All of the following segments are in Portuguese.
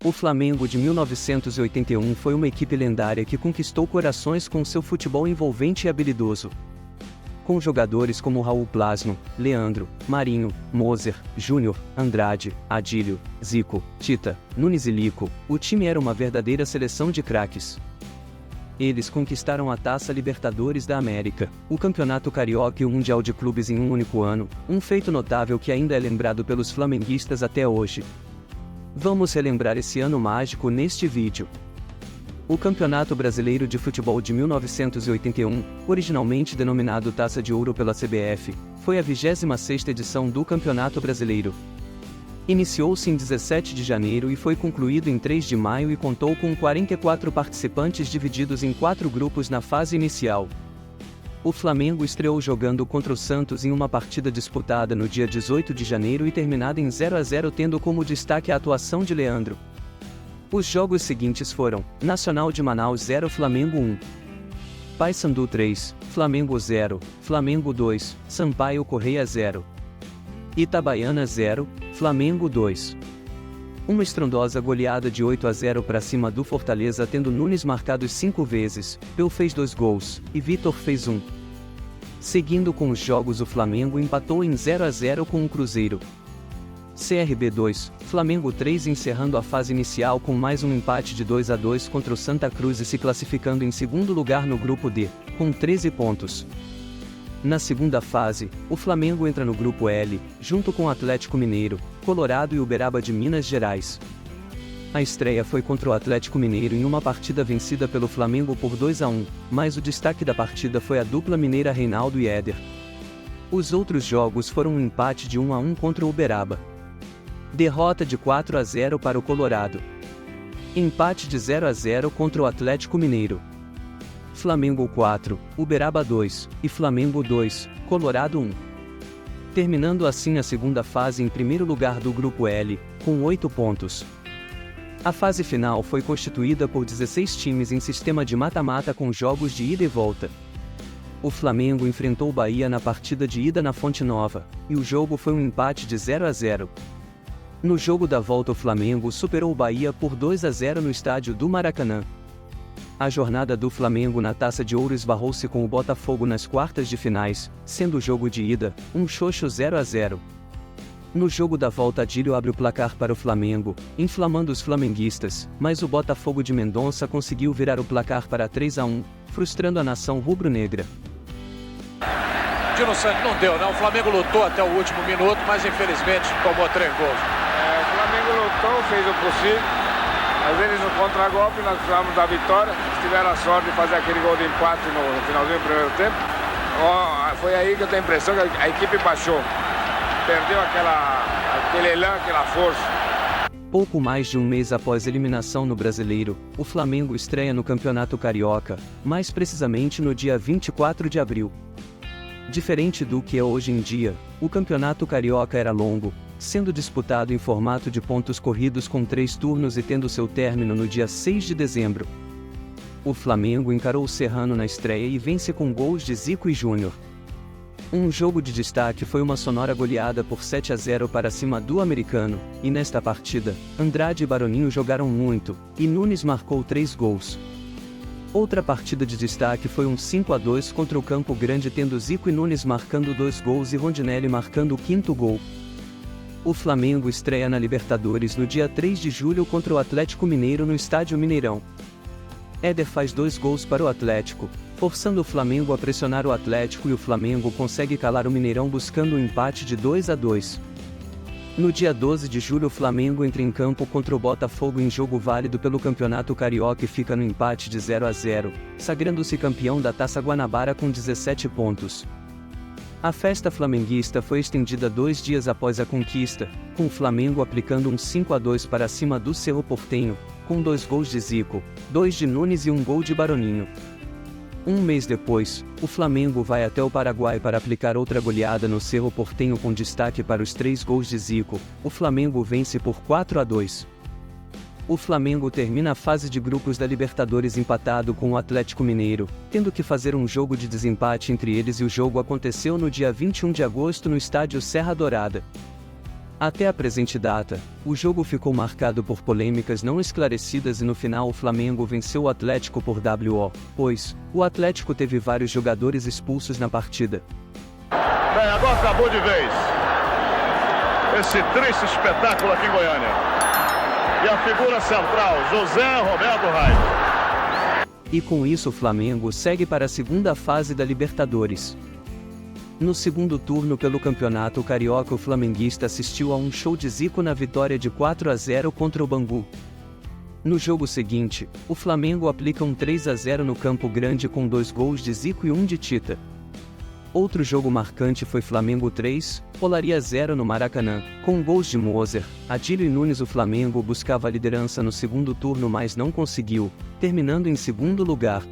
O Flamengo de 1981 foi uma equipe lendária que conquistou corações com seu futebol envolvente e habilidoso. Com jogadores como Raul Plasno, Leandro, Marinho, Moser, Júnior, Andrade, Adílio, Zico, Tita, Nunes e Lico, o time era uma verdadeira seleção de craques. Eles conquistaram a Taça Libertadores da América, o Campeonato Carioca e o Mundial de Clubes em um único ano, um feito notável que ainda é lembrado pelos flamenguistas até hoje. Vamos relembrar esse ano mágico neste vídeo. O Campeonato Brasileiro de Futebol de 1981, originalmente denominado Taça de Ouro pela CBF, foi a 26ª edição do Campeonato Brasileiro. Iniciou-se em 17 de janeiro e foi concluído em 3 de maio e contou com 44 participantes divididos em 4 grupos na fase inicial. O Flamengo estreou jogando contra o Santos em uma partida disputada no dia 18 de janeiro e terminada em 0-0, tendo como destaque a atuação de Leandro. Os jogos seguintes foram: Nacional de Manaus 0, Flamengo 1. Paysandu 3, Flamengo 0, Flamengo 2, Sampaio Correia 0. Itabaiana 0, Flamengo 2. Uma estrondosa goleada de 8-0 para cima do Fortaleza, tendo Nunes marcado 5 vezes, Peu fez 2 gols, e Vitor fez 1. Seguindo com os jogos, o Flamengo empatou em 0-0 com o Cruzeiro. CRB 2, Flamengo 3, encerrando a fase inicial com mais um empate de 2-2 contra o Santa Cruz e se classificando em segundo lugar no grupo D, com 13 pontos. Na segunda fase, o Flamengo entra no grupo L, junto com o Atlético Mineiro, Colorado e Uberaba de Minas Gerais. A estreia foi contra o Atlético Mineiro em uma partida vencida pelo Flamengo por 2-1, mas o destaque da partida foi a dupla mineira Reinaldo e Éder. Os outros jogos foram um empate de 1-1 contra o Uberaba. Derrota de 4-0 para o Colorado. Empate de 0-0 contra o Atlético Mineiro. Flamengo 4, Uberaba 2, e Flamengo 2, Colorado 1. Terminando assim a segunda fase em primeiro lugar do grupo L, com 8 pontos. A fase final foi constituída por 16 times em sistema de mata-mata com jogos de ida e volta. O Flamengo enfrentou o Bahia na partida de ida na Fonte Nova, e o jogo foi um empate de 0-0. No jogo da volta, o Flamengo superou o Bahia por 2-0 no estádio do Maracanã. A jornada do Flamengo na Taça de Ouro esbarrou-se com o Botafogo nas quartas de finais, sendo o jogo de ida, um xoxo 0-0. No jogo da volta, Adílio abre o placar para o Flamengo, inflamando os flamenguistas, mas o Botafogo de Mendonça conseguiu virar o placar para 3-1, frustrando a nação rubro-negra. Dino Santos não deu, não. O Flamengo lutou até o último minuto, mas infelizmente tomou 3 gols. O Flamengo lutou, fez o possível. Às vezes no contragolpe nós precisávamos da vitória, tiveram a sorte de fazer aquele gol de empate no finalzinho do primeiro tempo. Foi aí que eu tenho a impressão que a equipe baixou, perdeu aquele elan, aquela força. Pouco mais de um mês após a eliminação no Brasileiro, o Flamengo estreia no Campeonato Carioca, mais precisamente no dia 24 de abril. Diferente do que é hoje em dia, o Campeonato Carioca era longo, sendo disputado em formato de pontos corridos com 3 turnos e tendo seu término no dia 6 de dezembro. O Flamengo encarou o Serrano na estreia e vence com gols de Zico e Júnior. Um jogo de destaque foi uma sonora goleada por 7-0 para cima do Americano, e nesta partida, Andrade e Baroninho jogaram muito, e Nunes marcou 3 gols. Outra partida de destaque foi um 5-2 contra o Campo Grande, tendo Zico e Nunes marcando 2 gols e Rondinelli marcando o 5º gol. O Flamengo estreia na Libertadores no dia 3 de julho contra o Atlético Mineiro no Estádio Mineirão. Éder faz 2 gols para o Atlético, forçando o Flamengo a pressionar o Atlético, e o Flamengo consegue calar o Mineirão buscando um empate de 2-2. No dia 12 de julho, o Flamengo entra em campo contra o Botafogo em jogo válido pelo Campeonato Carioca e fica no empate de 0-0, sagrando-se campeão da Taça Guanabara com 17 pontos. A festa flamenguista foi estendida 2 dias após a conquista, com o Flamengo aplicando um 5-2 para cima do Cerro Porteño, com 2 gols de Zico, 2 de Nunes e 1 gol de Baroninho. Um mês depois, o Flamengo vai até o Paraguai para aplicar outra goleada no Cerro Porteño com destaque para os 3 gols de Zico. O Flamengo vence por 4-2. O Flamengo termina a fase de grupos da Libertadores empatado com o Atlético Mineiro, tendo que fazer um jogo de desempate entre eles, e o jogo aconteceu no dia 21 de agosto no estádio Serra Dourada. Até a presente data, o jogo ficou marcado por polêmicas não esclarecidas e no final o Flamengo venceu o Atlético por WO, pois o Atlético teve vários jogadores expulsos na partida. Bem, agora acabou de vez esse triste espetáculo aqui em Goiânia. E a figura central, José Roberto Reis. E com isso o Flamengo segue para a segunda fase da Libertadores. No segundo turno pelo Campeonato Carioca, o flamenguista assistiu a um show de Zico na vitória de 4-0 contra o Bangu. No jogo seguinte, o Flamengo aplica um 3-0 no Campo Grande com 2 gols de Zico e 1 de Tita. Outro jogo marcante foi Flamengo 3, Olaria 0 no Maracanã, com gols de Moser, Adílio e Nunes. O Flamengo buscava a liderança no segundo turno, mas não conseguiu, terminando em segundo lugar.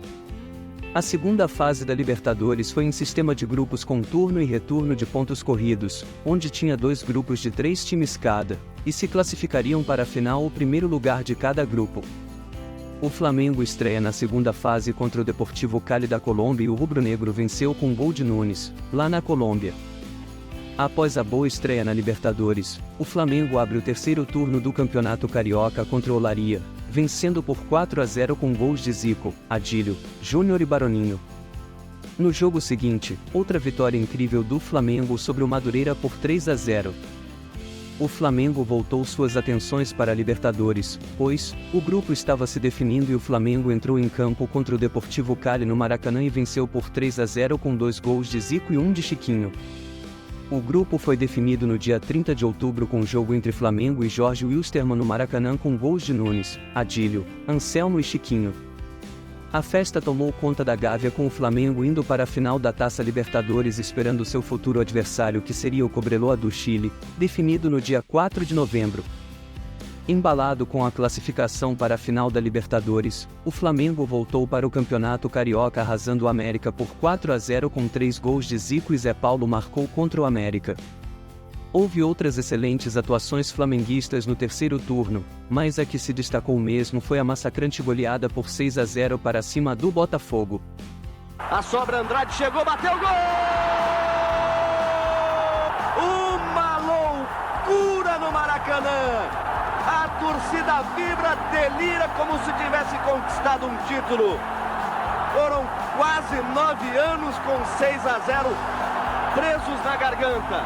A segunda fase da Libertadores foi em sistema de grupos com turno e retorno de pontos corridos, onde tinha 2 grupos de 3 times cada, e se classificariam para a final o primeiro lugar de cada grupo. O Flamengo estreia na segunda fase contra o Deportivo Cali da Colômbia e o rubro-negro venceu com gol de Nunes, lá na Colômbia. Após a boa estreia na Libertadores, o Flamengo abre o terceiro turno do Campeonato Carioca contra o Olaria, vencendo por 4-0 com gols de Zico, Adílio, Júnior e Baroninho. No jogo seguinte, outra vitória incrível do Flamengo sobre o Madureira por 3-0. O Flamengo voltou suas atenções para a Libertadores, pois o grupo estava se definindo e o Flamengo entrou em campo contra o Deportivo Cali no Maracanã e venceu por 3-0 com 2 gols de Zico e 1 de Chiquinho. O grupo foi definido no dia 30 de outubro com jogo entre Flamengo e Jorge Wilstermann no Maracanã com gols de Nunes, Adílio, Anselmo e Chiquinho. A festa tomou conta da Gávea com o Flamengo indo para a final da Taça Libertadores esperando seu futuro adversário, que seria o Cobreloa do Chile, definido no dia 4 de novembro. Embalado com a classificação para a final da Libertadores, o Flamengo voltou para o Campeonato Carioca arrasando o América por 4-0 com 3 gols de Zico e Zé Paulo marcou contra o América. Houve outras excelentes atuações flamenguistas no terceiro turno, mas a que se destacou mesmo foi a massacrante goleada por 6-0 para cima do Botafogo. A sobra, Andrade chegou, bateu, gol! Uma loucura no Maracanã! A torcida vibra, delira como se tivesse conquistado um título. Foram quase 9 anos com 6-0 presos na garganta.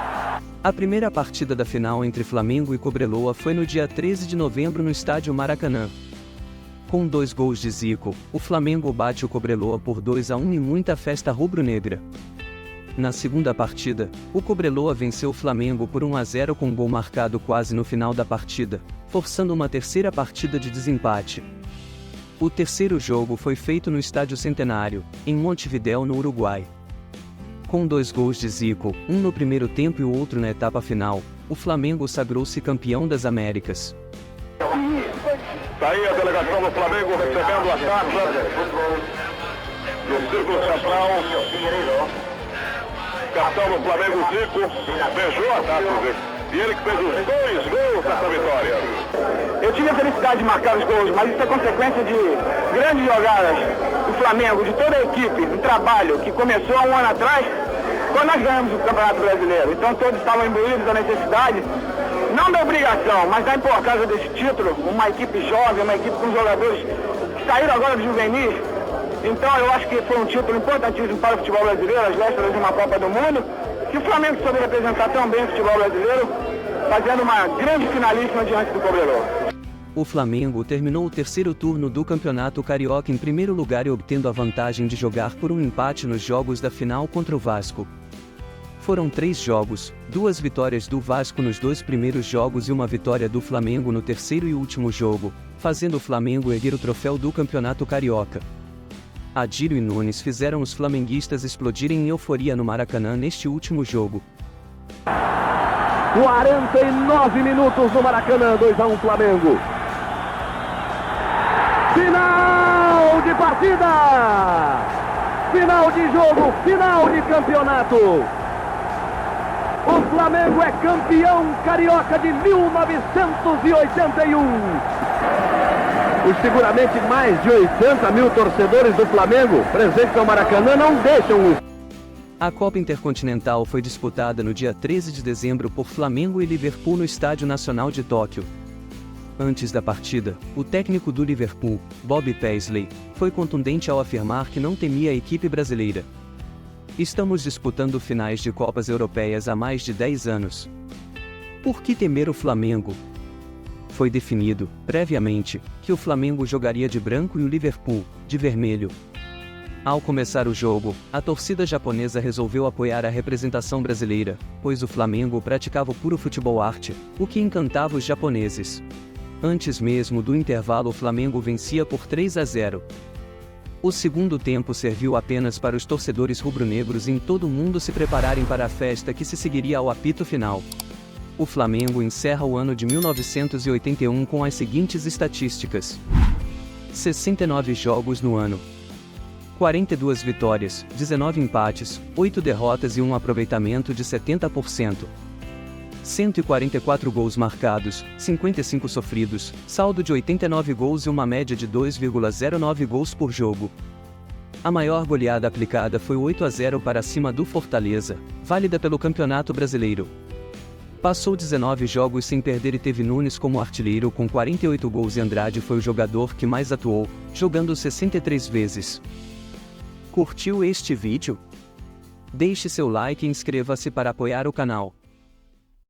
A primeira partida da final entre Flamengo e Cobreloa foi no dia 13 de novembro no estádio Maracanã. Com 2 gols de Zico, o Flamengo bate o Cobreloa por 2-1 e muita festa rubro-negra. Na segunda partida, o Cobreloa venceu o Flamengo por 1-0 com gol marcado quase no final da partida, forçando uma terceira partida de desempate. O terceiro jogo foi feito no Estádio Centenário, em Montevidéu, no Uruguai. Com 2 gols de Zico, um no primeiro tempo e o outro na etapa final, o Flamengo sagrou-se campeão das Américas. Está aí a delegação do Flamengo recebendo a taça no Círculo Central. Capitão do Flamengo, Zico, beijou a taça, e ele que fez os 2 gols dessa vitória. Eu tive a felicidade de marcar os gols, mas isso é consequência de grandes jogadas do Flamengo, de toda a equipe, um trabalho que começou há um ano atrás, quando nós ganhamos o Campeonato Brasileiro. Então todos estavam imbuídos da necessidade, não da obrigação, mas da importância desse título, uma equipe jovem, uma equipe com jogadores que saíram agora do juvenis. Então eu acho que foi um título importantíssimo para o futebol brasileiro, às vésperas de uma Copa do Mundo, que o Flamengo soube representar tão bem o futebol brasileiro, fazendo uma grande finalíssima diante do Cobreloa. O Flamengo terminou o terceiro turno do Campeonato Carioca em primeiro lugar e obtendo a vantagem de jogar por um empate nos jogos da final contra o Vasco. Foram 3 jogos, 2 vitórias do Vasco nos 2 primeiros jogos e uma vitória do Flamengo no terceiro e último jogo, fazendo o Flamengo erguer o troféu do Campeonato Carioca. Adílio e Nunes fizeram os flamenguistas explodirem em euforia no Maracanã neste último jogo. 49 minutos no Maracanã, 2-1 Flamengo. Final de partida! Final de jogo, final de campeonato! O Flamengo é campeão carioca de 1981. Os seguramente mais de 80 mil torcedores do Flamengo presentes no Maracanã não deixam o A Copa Intercontinental foi disputada no dia 13 de dezembro por Flamengo e Liverpool no Estádio Nacional de Tóquio. Antes da partida, o técnico do Liverpool, Bob Paisley, foi contundente ao afirmar que não temia a equipe brasileira. Estamos disputando finais de Copas Europeias há mais de 10 anos. Por que temer o Flamengo? Foi definido, previamente, que o Flamengo jogaria de branco e o Liverpool, de vermelho. Ao começar o jogo, a torcida japonesa resolveu apoiar a representação brasileira, pois o Flamengo praticava o puro futebol arte, o que encantava os japoneses. Antes mesmo do intervalo, o Flamengo vencia por 3-0. O segundo tempo serviu apenas para os torcedores rubro-negros em todo o mundo se prepararem para a festa que se seguiria ao apito final. O Flamengo encerra o ano de 1981 com as seguintes estatísticas: 69 jogos no ano, 42 vitórias, 19 empates, 8 derrotas e um aproveitamento de 70%. 144 gols marcados, 55 sofridos, saldo de 89 gols e uma média de 2,09 gols por jogo. A maior goleada aplicada foi 8-0 para cima do Fortaleza, válida pelo Campeonato Brasileiro. Passou 19 jogos sem perder e teve Nunes como artilheiro com 48 gols e Andrade foi o jogador que mais atuou, jogando 63 vezes. Curtiu este vídeo? Deixe seu like e inscreva-se para apoiar o canal.